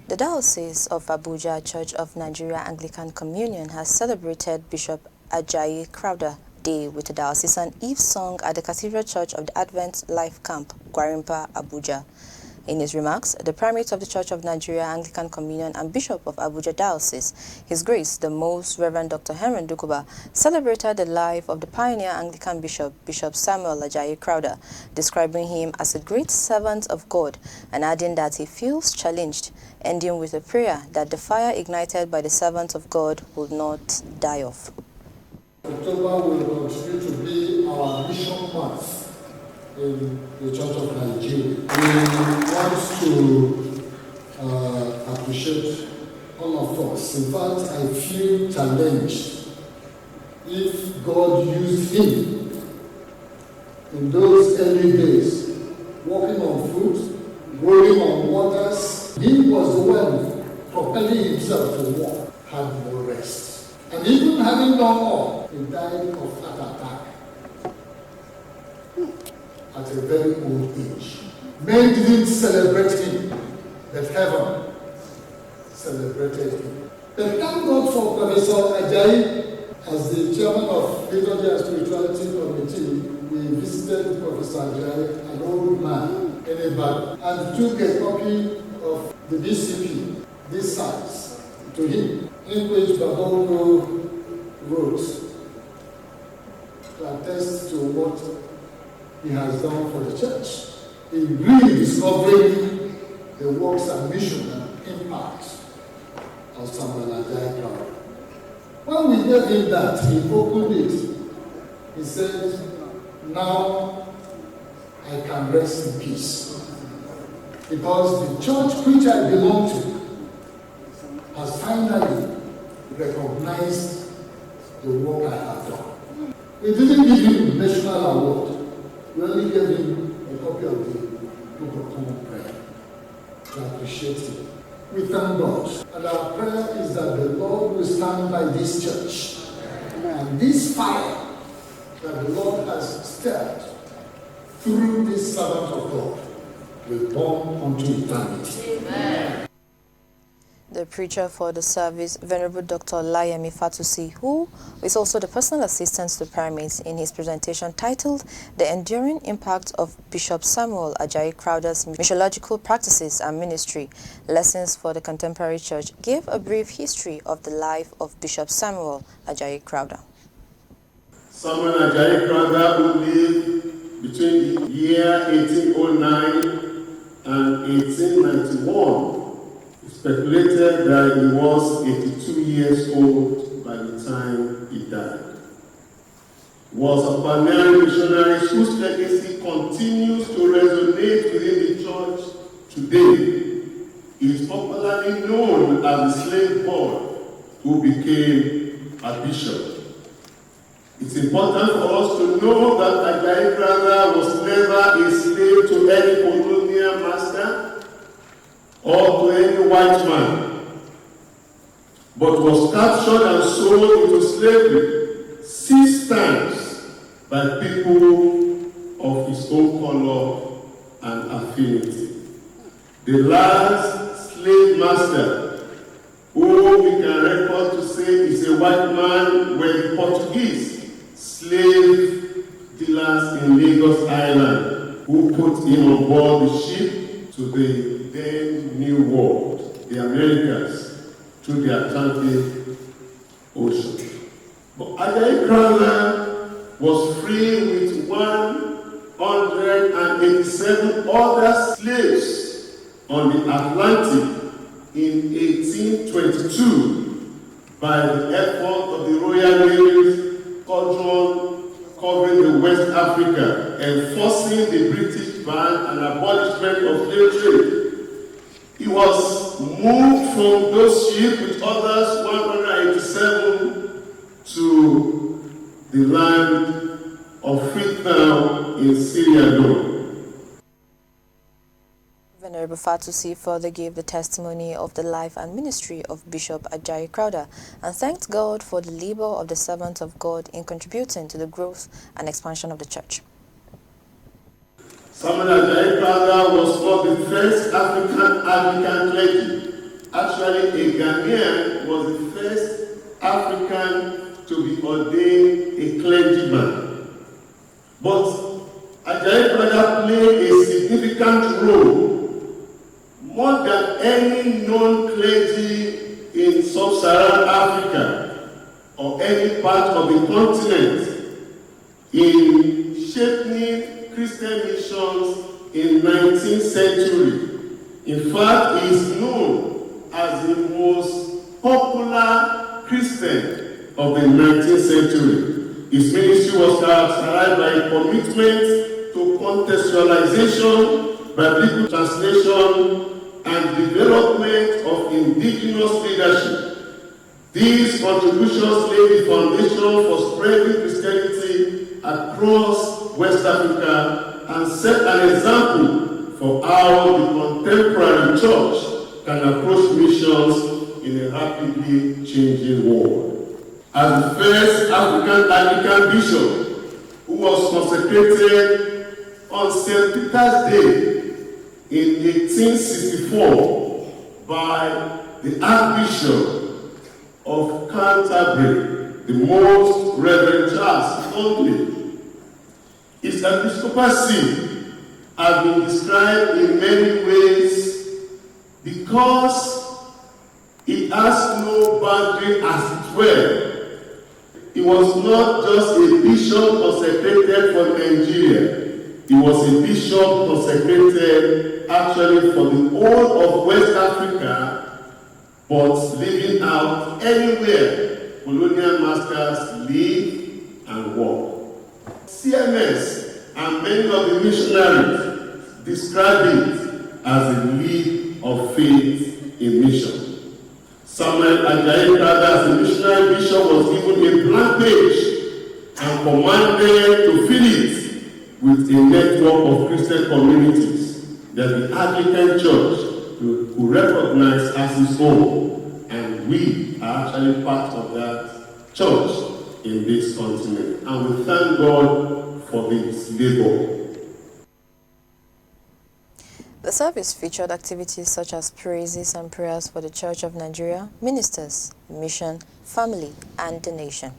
The Diocese of Abuja Church of Nigeria Anglican Communion has celebrated Bishop Ajayi Crowther Day with a diocesan Eve song at the Cathedral Church of the Advent Life Camp, Gwarimpa, Abuja. In his remarks, the Primate of the Church of Nigeria Anglican Communion and Bishop of Abuja Diocese, His Grace the Most Reverend Dr. Ndukuba, celebrated the life of the pioneer Anglican Bishop, Bishop Samuel Ajayi Crowther, describing him as a great servant of God and adding that he feels challenged, ending with a prayer that the fire ignited by the servant of God would not die off. October will continue to be our mission month in the Church of Nigeria. We want to appreciate all of us. In fact, I feel challenged. If God used him in those early days, walking on foot, rolling on waters, he was the one propelling himself to walk, had no rest. And even having done all, he died of heart attack at a very old age. Men didn't celebrate him, but heaven celebrated him. But thank God for Professor Ajayi. As the chairman of Liturgy and Spirituality Committee, we visited Professor Ajayi, an old man in Ibadan, and took a copy of the BCP, this size, to him, in which Babongo wrote to attest to what he has done for the church in rediscovering the works and mission and impact of Samuel Ajayi Crowther. When we gave him that, he opened it. He said, "Now I can rest in peace, because the church which I belong to has finally recognized the work I have done." We didn't give him the national award. We only gave him a copy of the Book of Common Prayer to appreciate him. We thank God. And our prayer is that the Lord will stand by this church. And this fire that the Lord has stirred through this servant of God will burn unto eternity. Amen. The preacher for the service, Venerable Dr. Layemi Fatusi, who is also the personal assistant to the Primate, in his presentation titled The Enduring Impact of Bishop Samuel Ajayi Crowther's Missiological Practices and Ministry, Lessons for the Contemporary Church, gave a brief history of the life of Bishop Samuel Ajayi Crowther. Samuel Ajayi Crowther, who lived between the year 1809 and 1891, speculated that he was 82 years old by the time he died. He was a pioneering missionary whose legacy continues to resonate within the church today. He is popularly known as the slave boy who became a bishop. It's important for us to know that Ajayi Crowther was never a slave to any colonial master or to any white man, but was captured and sold into slavery 6 times by people of his own color and affinity. The last slave master, who we can record to say is a white man, were the Portuguese slave dealers in Lagos Island, who put him on board the ship to the then New World, the Americas, through the Atlantic Ocean. But Ajayi Crowther was free with 187 other slaves on the Atlantic in 1822 by the effort of the Royal Navy's squadron covering the West Africa, enforcing the British ban and abolishment of slave trade. He was moved from those ships with others, 187, to the land of Freetown in Sierra Leone. Venerable Fatusi further gave the testimony of the life and ministry of Bishop Ajayi Crowther and thanked God for the labor of the servant of God in contributing to the growth and expansion of the church. Samuel Ajayi Crowther was called the first African Anglican clergy Actually, a Ghanaian was the first African to be ordained a clergyman. But Ajayi Crowther played a significant role, more than any known clergy in sub-Saharan Africa or any part of the continent in shaping Christian missions in 19th century. In fact, he is known as the most popular Christian of the 19th century. His ministry was characterized by a commitment to contextualization, biblical translation, and development of indigenous leadership. These contributions laid the foundation for spreading Christianity across West Africa and set an example for how the contemporary church can approach missions in a rapidly changing world. As the first African Anglican bishop who was consecrated on St. Peter's Day in 1864 by the Archbishop of Canterbury, the Most Reverend Charles Conley. His episcopacy has been described in many ways because it has no boundary as it were. He was not just a bishop consecrated for Nigeria. He was a bishop consecrated actually for the whole of West Africa, but living out anywhere colonial masters live and work. CMS and many of the missionaries describe it as a leap of faith in mission. Samuel Ajayi Crowther, as a missionary bishop, was given a blank page and commanded to fill it with a network of Christian communities that the Anglican Church will recognize as his own, and we are actually part of that church in this continent. And we thank God for this labor. The service featured activities such as praises and prayers for the Church of Nigeria, ministers, mission, family, and the nation.